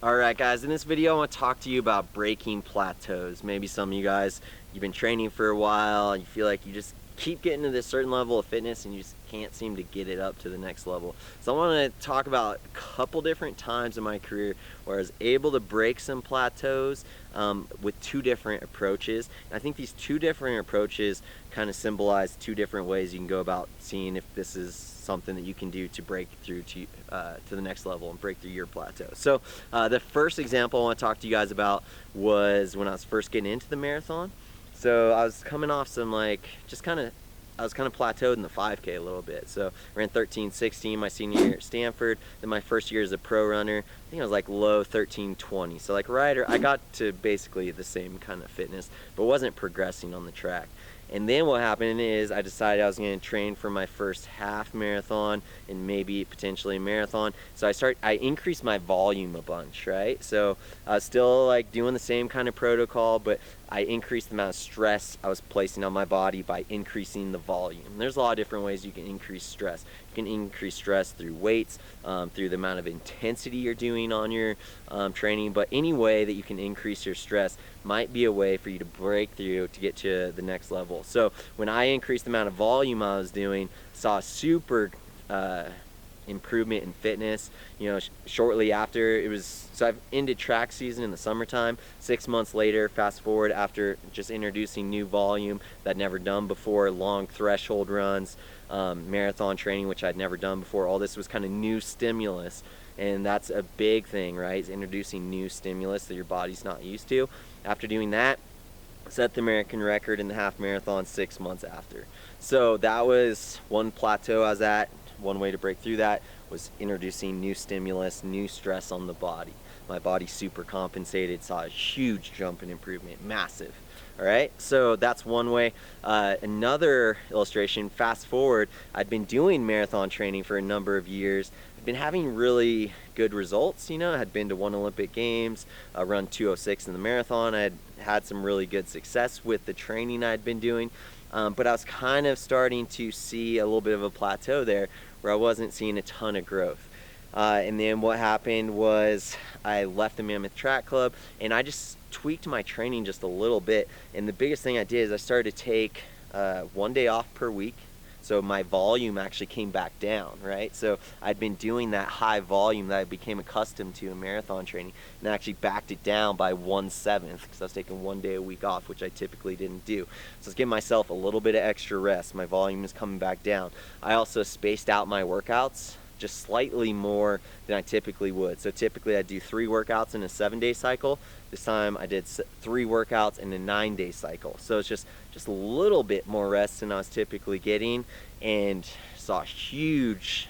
Alright guys, in this video I want to talk to you about breaking plateaus. Maybe some of you guys, you've been training for a while and you feel like you just keep getting to this certain level of fitness and you just can't seem to get it up to the next level. So I want to talk about a couple different times in my career where I was able to break some plateaus with two different approaches. And I think these two different approaches kind of symbolize two different ways you can go about seeing if this is something that you can do to break through to the next level and break through your plateau. So the first example I want to talk to you guys about was when I was first getting into the marathon. So I was coming off some I was kind of plateaued in the 5K a little bit. So I ran 13:16 my senior year at Stanford. Then my first year as a pro runner, I think I was like low 13:20. So I got to basically the same kind of fitness, but wasn't progressing on the track. And then what happened is I decided I was going to train for my first half marathon and maybe potentially a marathon. So I increased my volume a bunch, right? So I was still like doing the same kind of protocol, but I increased the amount of stress I was placing on my body by increasing the volume. There's a lot of different ways you can increase stress. You can increase stress through weights, through the amount of intensity you're doing on your training, but any way that you can increase your stress might be a way for you to break through to get to the next level. So when I increased the amount of volume I was doing, saw a super improvement in fitness. Shortly after so I've ended track season in the summertime. 6 months later, fast forward, after just introducing new volume that I'd never done before, long threshold runs, marathon training, which I'd never done before. All this was kind of new stimulus, and that's a big thing, right? Is introducing new stimulus that your body's not used to. After doing that, set the American record in the half marathon 6 months after. So that was one plateau I was at. One way to break through that was introducing new stimulus, new stress on the body. My body super compensated, saw a huge jump in improvement, massive. All right, so that's one way. Another illustration, fast forward, I'd been doing marathon training for a number of years. I've been having really good results. I had been to 1 Olympic Games, run 2:06 in the marathon. I had some really good success with the training I'd been doing. But I was kind of starting to see a little bit of a plateau there where I wasn't seeing a ton of growth. And then what happened was I left the Mammoth Track Club and I just tweaked my training just a little bit. And the biggest thing I did is I started to take 1 day off per week. So my volume actually came back down, right? So I'd been doing that high volume that I became accustomed to in marathon training, and I actually backed it down by 1/7 because I was taking 1 day a week off, which I typically didn't do. So I was giving myself a little bit of extra rest. My volume is coming back down. I also spaced out my workouts just slightly more than I typically would. So typically I do 3 workouts in a 7-day cycle. This time I did 3 workouts in a 9-day cycle. So it's just a little bit more rest than I was typically getting, and saw huge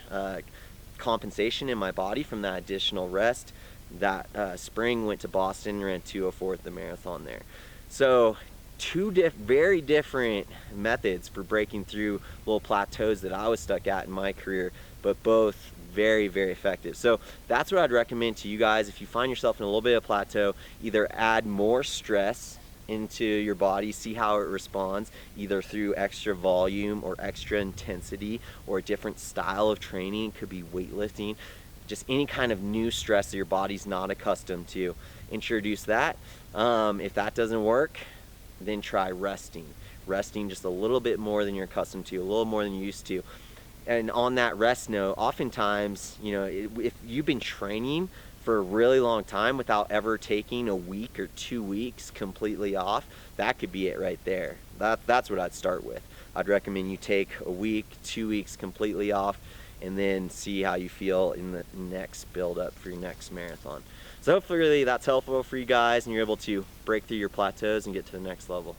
compensation in my body from that additional rest. That spring went to Boston and ran 2:04 at the marathon there. So two very different methods for breaking through little plateaus that I was stuck at in my career, but both very, very effective. So that's what I'd recommend to you guys. If you find yourself in a little bit of plateau, either add more stress into your body, see how it responds, either through extra volume or extra intensity or a different style of training. It could be weightlifting, just any kind of new stress that your body's not accustomed to. Introduce that. If that doesn't work, then try resting just a little bit more than you're accustomed to, a little more than you're used to. And on that rest note, oftentimes, if you've been training for a really long time without ever taking a week or 2 weeks completely off, that could be it right there. That's what I'd start with. I'd recommend you take a week, 2 weeks completely off, and then see how you feel in the next build up for your next marathon. So hopefully that's helpful for you guys and you're able to break through your plateaus and get to the next level.